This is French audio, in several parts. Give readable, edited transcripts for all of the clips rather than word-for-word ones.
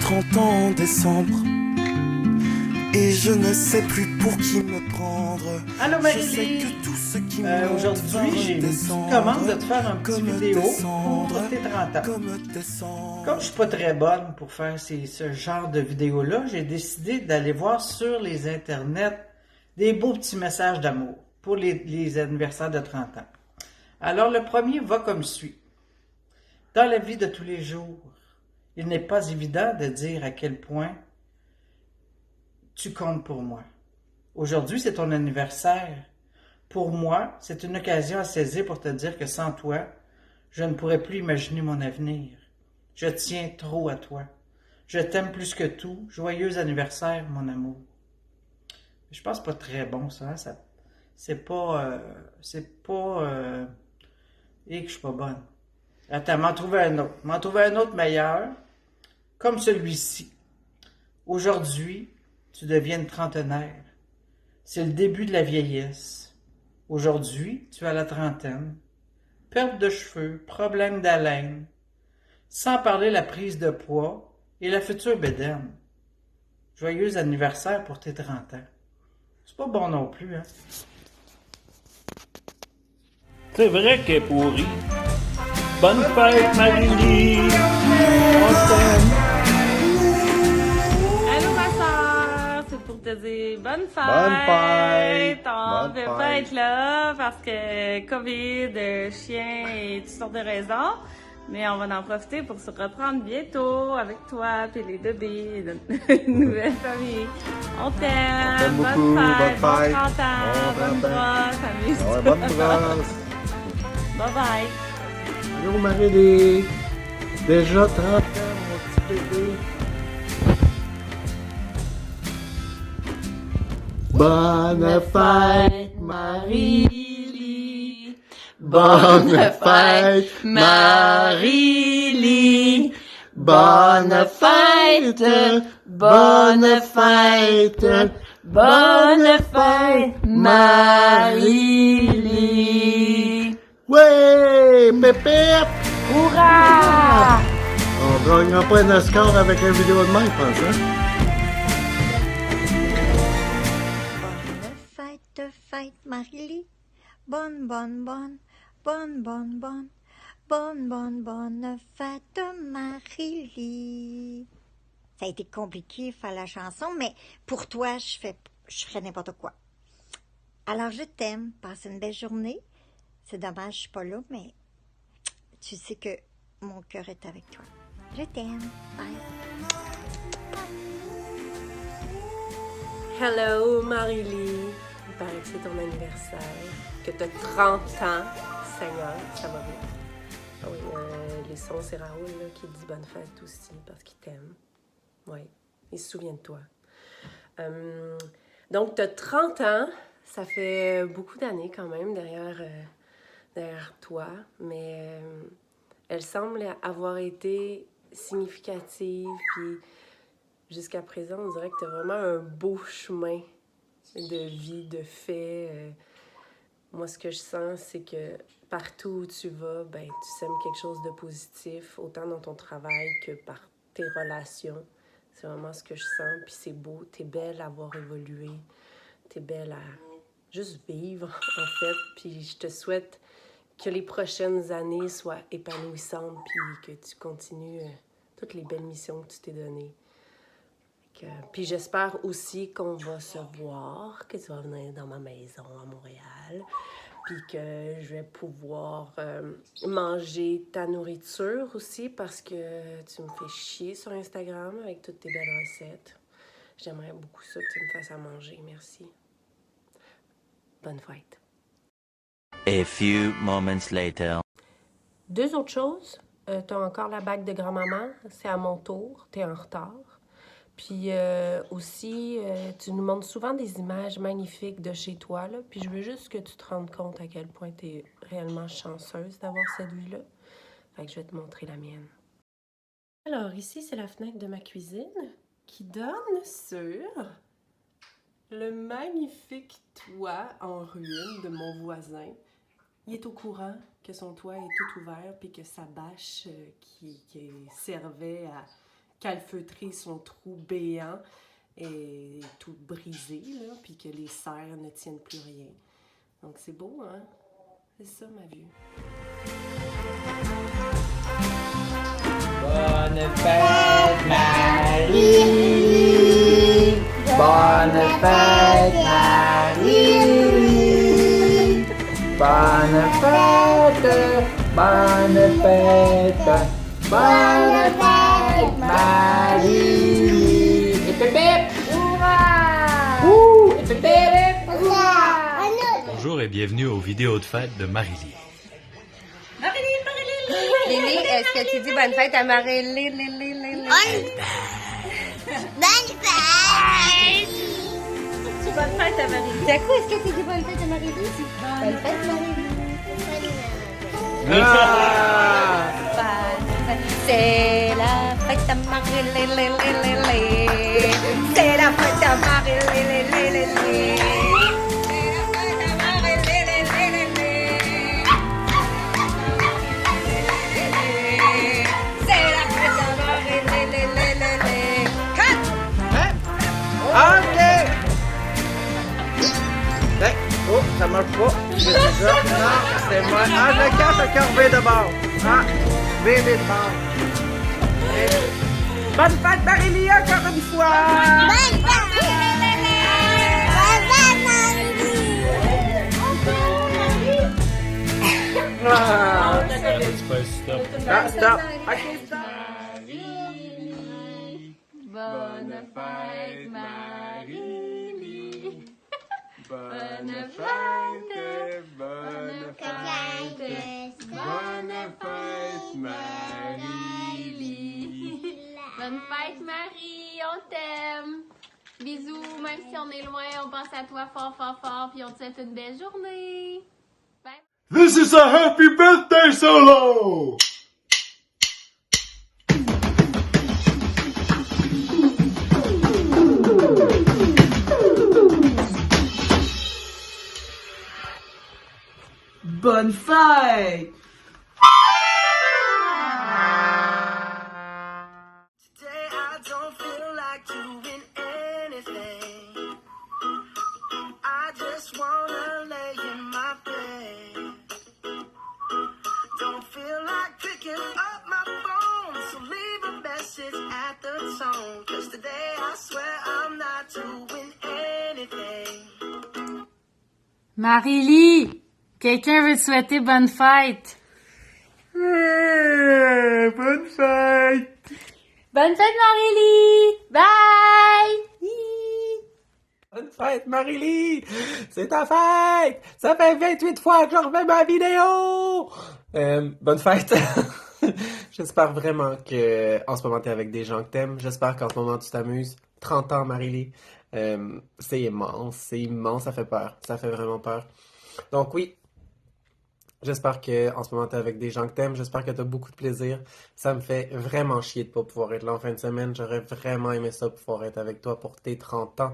30 ans en décembre. Et je ne sais plus pour qui me prendre. Allô Marie-Lie! Aujourd'hui, j'ai une petite commande de te faire un petit vidéo pour tes 30 ans. Comme je suis pas très bonne pour faire ce genre de vidéo-là, j'ai décidé d'aller voir sur les internets des beaux petits messages d'amour pour les anniversaires de 30 ans. Alors, le premier va comme suit. Dans la vie de tous les jours, il n'est pas évident de dire à quel point tu comptes pour moi. Aujourd'hui, c'est ton anniversaire. Pour moi, c'est une occasion à saisir pour te dire que sans toi, je ne pourrais plus imaginer mon avenir. Je tiens trop à toi. Je t'aime plus que tout. Joyeux anniversaire, mon amour. Je pense pas très bon, ça. Hein? C'est pas... Et que je suis pas bonne. Attends, m'en trouver un autre. M'en trouver un autre meilleur. Comme celui-ci. Aujourd'hui, tu deviens une trentenaire. C'est le début de la vieillesse. Aujourd'hui, tu as la trentaine. Perte de cheveux, problème d'haleine. Sans parler la prise de poids et la future bédaine. Joyeux anniversaire pour tes 30 ans. C'est pas bon non plus, hein? C'est vrai qu'elle est pourrie. Bonne fête, Marie-Lie! On t'aime! Allô ma soeur, c'est pour te dire bonne fête. Bonne fête. On Bonne peut fête. pas être là parce que COVID, chien et toutes sortes de raisons. Mais on va en profiter pour se reprendre bientôt avec toi et les bébés de notre nouvelle famille. On t'aime. On t'aime beaucoup. Bonne fête. Bonne fête. Bon 30 ans. Bon Bonne 30 ans. brosse. Amuse-toi. Ouais, bonne brosse. Bye bye. Allô, Marie-Lie. Déjà 30 ans, mon petit bébé. Bonne fête, Marie-Lie. Bonne fête, Marie-Lie. Bonne fête, bonne fête, bonne fête, Marie-Lie. Ouais, pépette! Hurrah! On gagnera pas un Oscar avec une vidéo de même, je pense, hein? Bonne fête, Marie-Lie. Bonne, bonne, bonne, bonne, bonne, bonne, bonne, bonne, bonne fête, Marie-Lie. Ça a été compliqué faire la chanson, mais pour toi, je ferais n'importe quoi. Alors, je t'aime. Passe une belle journée. C'est dommage, je suis pas là, mais tu sais que mon cœur est avec toi. Je t'aime. Bye. Hello Marie-Lie, il paraît que c'est ton anniversaire, que tu as 30 ans, Seigneur, ça va bien. Ah oui, les sons, c'est Raoul là, qui dit bonne fête aussi parce qu'il t'aime. Oui, il se souvient de toi. Donc, tu as 30 ans, ça fait beaucoup d'années quand même derrière toi, mais elle semble avoir été significative, puis jusqu'à présent, on dirait que tu as vraiment un beau chemin de vie, de fait. Moi, ce que je sens, c'est que partout où tu vas, ben, tu sèmes quelque chose de positif, autant dans ton travail que par tes relations. C'est vraiment ce que je sens, puis c'est beau. T'es belle à avoir évolué. T'es belle à juste vivre, en fait. Puis je te souhaite que les prochaines années soient épanouissantes, puis que tu continues toutes les belles missions que tu t'es données. Puis j'espère aussi qu'on va se voir, que tu vas venir dans ma maison à Montréal, puis que je vais pouvoir manger ta nourriture aussi parce que tu me fais chier sur Instagram avec toutes tes belles recettes. J'aimerais beaucoup ça que tu me fasses à manger, merci. Bonne fête. A few moments later. Deux autres choses. T'as encore la bague de grand-maman, c'est à mon tour, t'es en retard. Puis aussi, tu nous montres souvent des images magnifiques de chez toi, là. Puis je veux juste que tu te rendes compte à quel point tu es réellement chanceuse d'avoir cette vue-là. Fait que je vais te montrer la mienne. Alors ici, c'est la fenêtre de ma cuisine qui donne sur le magnifique toit en ruine de mon voisin. Il est au courant que son toit est tout ouvert puis que sa bâche qui servait à calfeutrer son trou béant et tout brisé, là, puis que les serres ne tiennent plus rien. Donc c'est beau, hein? C'est ça ma vue. Bonne fête, Marie! Bonne fête, Marie! Bonne fête, bonne fête, bonne fête, Marie! Et pépé! Hurrah! Et pépé! Bonjour et bienvenue aux vidéos de fête de Marie-Lie. Lily, est-ce que tu dis bonne fête à Marie-Lie? Bonne fête à Marie. C'est quoi, est-ce que tu dis bonne fête à Marie-Lie? Bonne fête, Marie-Lie. C'est la fête à Marie-Lie. C'est la fête à Marie-Lie. OK! Oh, ça marche pas. C'est ça. Non, c'est moi. Ah, je le cache encore V de bord. Ah, V de bord. Bonne fête, Marie-Lie, encore une fois! Bonne fête, Ah, stop. OK, stop. Bonne fête, Marie-Lie. Bonne fête, bonne fête, bonne fête, Marie-Lie. Bonne fête, Marie, on t'aime. Bisous, même si on est loin, on pense à toi fort, fort, fort, puis on te souhaite une belle journée. Bye. This is a happy birthday solo! Bonne fête! Today I don't feel like doing anything. I just wanna lay in my bed. Don't feel like picking up my phone, so leave a message at the tone. 'Cause today I swear I'm not doing anything. Marie-Lie, quelqu'un veut te souhaiter bonne fête. Bonne fête! Bonne fête, Marie-Lie! Bye! Bonne fête, Marie-Lie! C'est ta fête! Ça fait 28 fois que je refais ma vidéo! Bonne fête! J'espère vraiment que en ce moment t'es avec des gens que t'aimes. J'espère qu'en ce moment tu t'amuses. 30 ans, Marie-Lie. C'est immense, ça fait peur. Ça fait vraiment peur. Donc oui, j'espère que en ce moment t'es avec des gens que t'aimes. J'espère que t'as beaucoup de plaisir. Ça me fait vraiment chier de pas pouvoir être là en fin de semaine. J'aurais vraiment aimé ça pouvoir être avec toi pour tes 30 ans.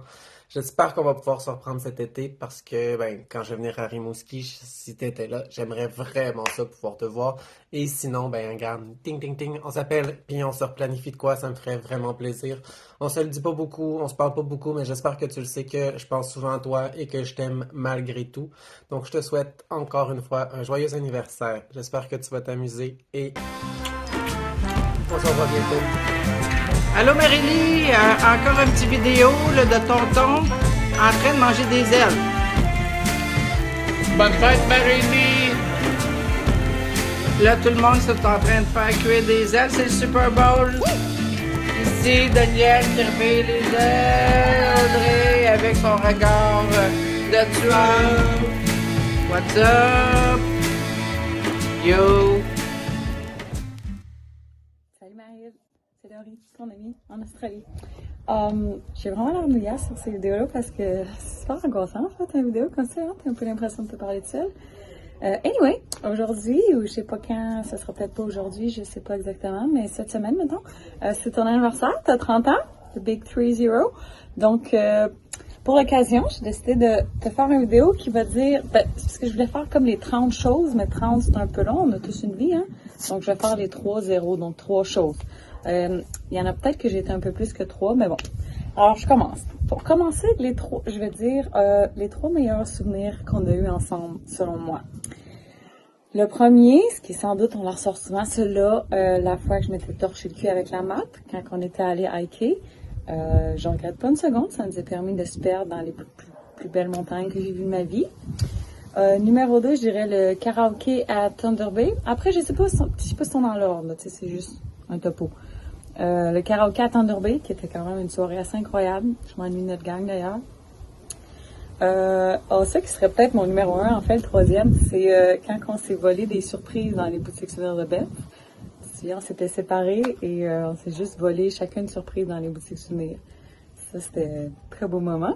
J'espère qu'on va pouvoir se reprendre cet été parce que quand je vais venir à Rimouski, si t'étais là, j'aimerais vraiment ça pouvoir te voir. Et sinon, regarde, ting ting ting, on s'appelle puis on se replanifie de quoi, ça me ferait vraiment plaisir. On se le dit pas beaucoup, on se parle pas beaucoup, mais j'espère que tu le sais que je pense souvent à toi et que je t'aime malgré tout. Donc je te souhaite encore une fois un joyeux anniversaire. J'espère que tu vas t'amuser et on se revoit bientôt. Allô, Marie-Lie, encore une petite vidéo là, de tonton en train de manger des ailes. Bonne fête, Marie-Lie! Là, tout le monde est en train de faire cuire des ailes, c'est le Super Bowl. Ici, Daniel qui remet les ailes, Audrey avec son regard de tueur. What's up? Yo! Salut Marie, c'est Laurie, ton amie en Australie. J'ai vraiment l'air mouillée sur ces vidéos-là parce que c'est super angoissant en fait, une vidéo comme ça, hein? T'as un peu l'impression de te parler de seule. Anyway, aujourd'hui, ou je sais pas quand, ça sera peut-être pas aujourd'hui, je sais pas exactement, mais cette semaine maintenant, c'est ton anniversaire, t'as 30 ans, the Big 30. Donc, pour l'occasion, j'ai décidé de te faire une vidéo qui va dire, c'est parce que je voulais faire comme les 30 choses, mais 30 c'est un peu long, on a tous une vie, hein. Donc, je vais faire les 3 0, donc 3 choses. Il y en a peut-être que j'ai été un peu plus que 3, mais bon. Alors, je commence. Pour commencer, je vais dire les 3 meilleurs souvenirs qu'on a eus ensemble, selon moi. Le premier, ce qui sans doute, on la ressort souvent, celui-là, la fois que je m'étais torché le cul avec la map, quand on était allé hiker. Je regrette pas une seconde, ça nous a permis de se perdre dans les plus belles montagnes que j'ai vues de ma vie. Numéro 2, je dirais le karaoké à Thunder Bay. Après, je sais pas si sont dans l'ordre, tu sais, c'est juste un topo. Le karaoké à Thunder Bay, qui était quand même une soirée assez incroyable. Je m'ennuie de notre gang d'ailleurs. Ça qui serait peut-être mon numéro 1, en fait, le troisième, c'est quand on s'est volé des surprises dans les boutiques souvenirs de Beth. On s'était séparés et on s'est juste volé chacune une surprise dans les boutiques souvenirs. Ça, c'était un très beau moment.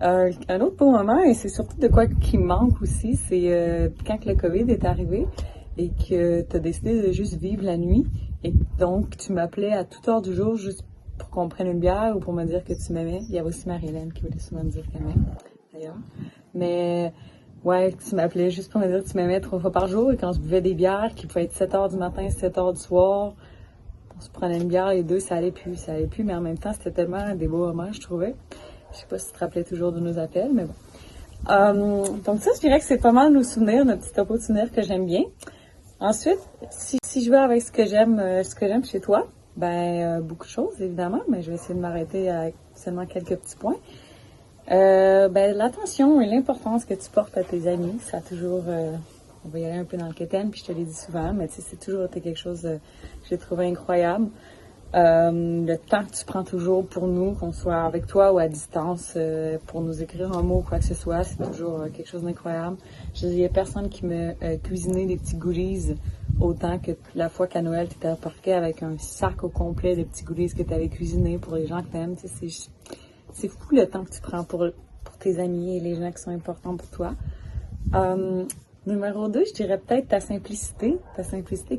Un autre beau moment, et c'est surtout de quoi qui me manque aussi, c'est quand le COVID est arrivé et que tu as décidé de juste vivre la nuit. Et donc, tu m'appelais à toute heure du jour juste pour qu'on prenne une bière ou pour me dire que tu m'aimais. Il y avait aussi Marie-Hélène qui voulait souvent me dire qu'elle m'aimait, d'ailleurs. Mais ouais, tu m'appelais juste pour me dire que tu m'aimais 3 fois par jour. Et quand je buvais des bières, qui pouvaient être 7 heures du matin, 7 heures du soir, on se prenait une bière, les deux, ça allait plus. Mais en même temps, c'était tellement des beaux moments, je trouvais. Je sais pas si tu te rappelais toujours de nos appels, mais bon. Donc ça, je dirais que c'est pas mal nos souvenirs, notre petit topo de souvenirs que j'aime bien. Ensuite, si je vais avec ce que j'aime chez toi, beaucoup de choses, évidemment, mais je vais essayer de m'arrêter à seulement quelques petits points. L'attention et l'importance que tu portes à tes amis, ça a toujours, on va y aller un peu dans le quétaine, puis je te l'ai dit souvent, mais tu sais, c'est toujours été quelque chose que j'ai trouvé incroyable. Le temps que tu prends toujours pour nous, qu'on soit avec toi ou à distance, pour nous écrire un mot ou quoi que ce soit, c'est toujours quelque chose d'incroyable. Il y a personne qui m'a cuisiné des petits goodies autant que la fois qu'à Noël, tu t'es apporté avec un sac au complet de petits goodies que tu avais cuisinés pour les gens que tu aimes. Tu sais, c'est fou le temps que tu prends pour tes amis et les gens qui sont importants pour toi. Numéro 2, je dirais peut-être ta simplicité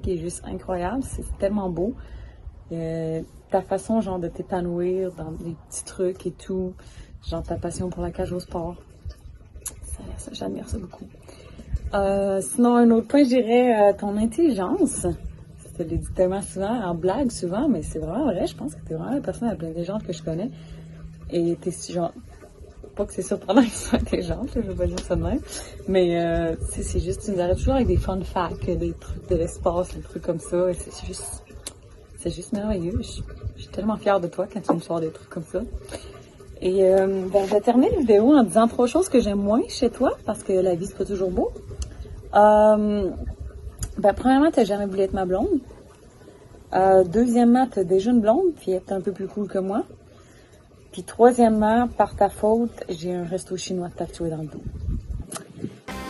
qui est juste incroyable, c'est tellement beau. Ta façon genre de t'épanouir dans des petits trucs et tout, genre ta passion pour la cage au sport, ça j'admire ça beaucoup. Sinon, un autre point, je dirais ton intelligence. Je te l'ai dit tellement souvent, en blague souvent, mais c'est vraiment vrai, je pense que t'es vraiment la personne la plus intelligente que je connais. Et t'es genre, pas que c'est surprenant que tu sois intelligente, je veux pas dire ça de même, mais c'est juste, tu nous arrêtes toujours avec des fun facts, des trucs de l'espace, des trucs comme ça, et c'est juste merveilleux. Je suis tellement fière de toi quand tu me sors des trucs comme ça. Et je vais terminer la vidéo en disant 3 choses que j'aime moins chez toi, parce que la vie, c'est pas toujours beau. Premièrement, t'as jamais voulu être ma blonde. Deuxièmement, t'as déjà une blonde, puis elle est un peu plus cool que moi. Puis troisièmement, par ta faute, j'ai un resto chinois tatoué dans le dos.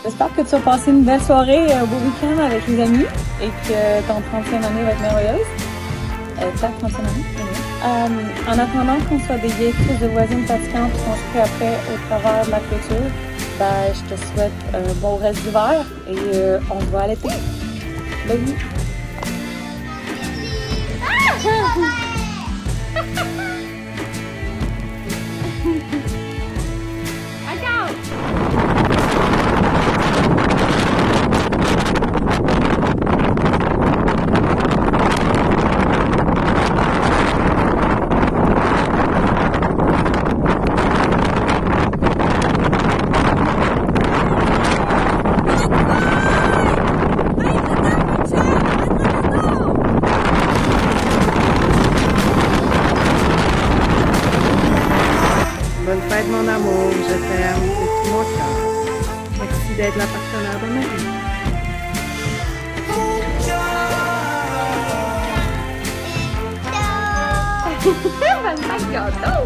J'espère que tu vas passer une belle soirée, un beau week-end avec les amis, et que ton 30e année va être merveilleuse. Ta 30e année. En attendant qu'on soit des vieilles filles de voisines pratiquantes qui sont inscrites après au travers de la clôture, je te souhaite un bon reste d'hiver et on se voit à l'été. Bye! Bonne fête, mon amour. Je t'aime de tout mon cœur. Merci d'être la partenaire de ma vie. Bonne fête, gâteau!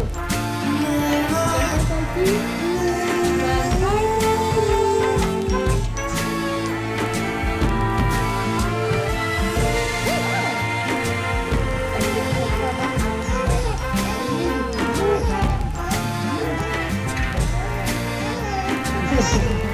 Thank you.